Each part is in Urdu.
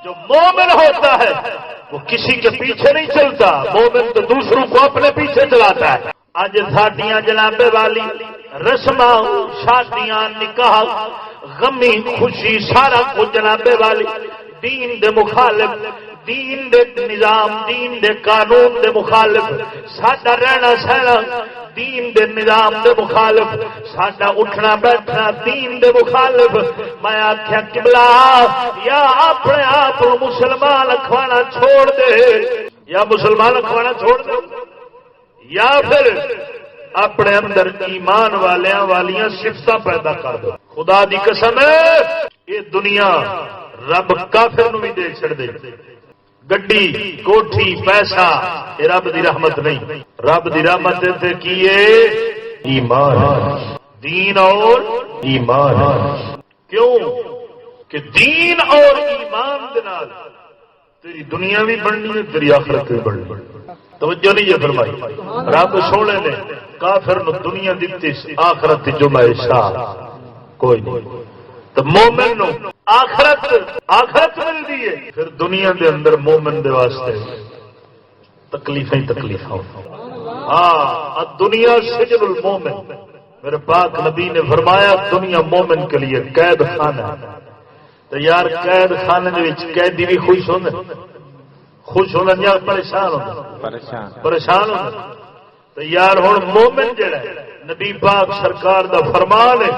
جو مومن ہوتا ہے وہ کسی کے پیچھے نہیں چلتا، مومن تو دوسروں کو اپنے پیچھے چلاتا ہے۔ اج ساڈیاں جناب والی رسماں، شادیاں، نکاح، غمی خوشی، سارا کچھ جناب والی دین دے مخالف، دین دے نظام، دین دے قانون دے مخالف، ساڈا رہنا سہنا دین دے نظام دے مخالف، ساڈا اٹھنا بیٹھنا دین دے مخالف۔ میں آخیا قبلہ یا اپنے آپ مسلمان اکھوانا چھوڑ دے، یا مسلمان اکھوانا چھوڑ دے، یا پھر اپنے اندر ایمان والیاں صفتاں پیدا کر دو۔ خدا دی قسم ہے یہ دنیا رب کافر نو بھی دے چھڑ دے، گڈی کوٹھی پیسہ، یہ رب دی رحمت نہیں۔ رب دی رحمت تے کیے ایمان، دین اور ایمان۔ کیوں کہ دین اور ایمان دے نال تیری دنیا بھی بننی ہے، تیری آخرت بھی بننی ہے۔ توجہ نہیں یہ فرمائی، رب سونے نے کافر نو دنیا دیتی، آخرت جو معیشہ کوئی نہیں۔ تو مومن نو آخرت ملتی ہے، پھر دنیا دے اندر مومن دے واسطے تکلیفیں تکلیفاں۔ ہاں دنیا سجن المومن، میرے پاک نبی نے فرمایا دنیا مومن کے لیے قید خانہ ہے۔ تو یار قید خانے دے وچ قیدی بھی خوش ہوندے، خوش ہونا یا پریشان ہونا؟ پریشان ہونا۔ تو یار ہوں مومن جڑا ہے، نبی پاک سرکار دا فرمان ہے،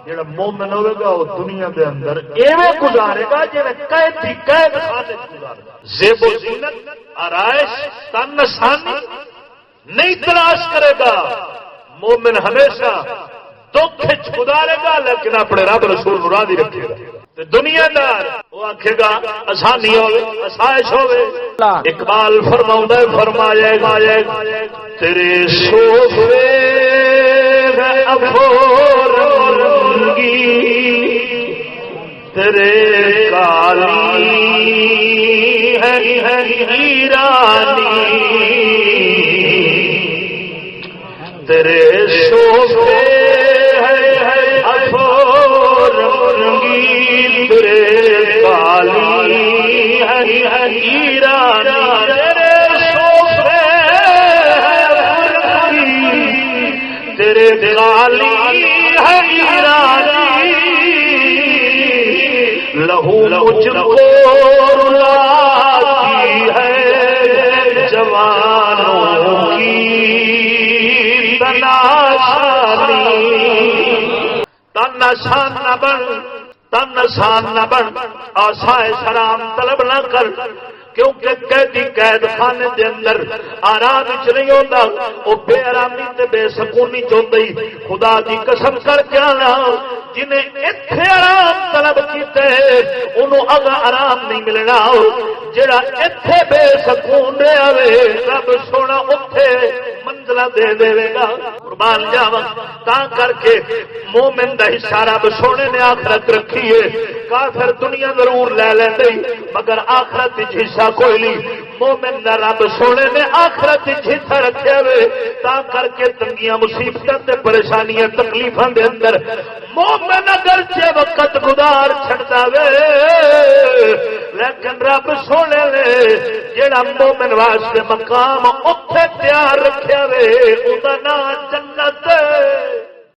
جڑا مومن ہوے گا وہ دنیا دے اندر ایویں گزارے گا جویں قیدی قید خانے گزارے گا۔ زیب و زینت، آرائش، تن آسانی نہیں تلاش کرے گا۔ مومن ہمیشہ دکھ گزارے گا لیکن اپنے رب رسول نو راضی رکھے گا۔ دنیا دار وہ آکھے گا آسانی ہوے، آسائش ہوے۔ اقبال فرماؤں فرمایا تیرے صوفے افورنگی، تیرے کالی ہے ہیرانی، تیرے صوفے تیرے دلالی ہے لہو مجھ کو رلاتی ہے جوانوں کی تناشانی۔ تناشان نہ بن، تناشان نہ بن، آسائش حرام طلب نہ کر، کیونکہ قیدی قید خانے دے اندر آرام وچ نہیں ہوتا، وہ بے آرامی تے بے سکونی چاہتی۔ خدا دی قسم کر کے آنا جنہیں ایتھے آرام طلب کیتے انہوں اگا آرام نہیں ملنا، جڑا ایتھے بے سکون رہا وے رب سونا اوتھے منزلہ دے دے گا۔ قربان جاواں، تا کر کے مومن دا حصہ رب سونے نے آخرت رکھی ہے۔ کافر دنیا ضرور لے لیندے مگر آخرت وچ حصہ کوئی نہیں۔ مومن دا رب سونے نے آخرت وچ حصہ رکھیا وے، تا کر کے تنگیاں مصیبتاں تے پریشانیاں تکلیفاں دے اندر مومن اگرچہ وقت گزار چھڑدا وے لیکن رب سونے نے جڑا مومن واسطے مقام اوتھے تیار رکھیا وے، اوندا نام جنت ہے۔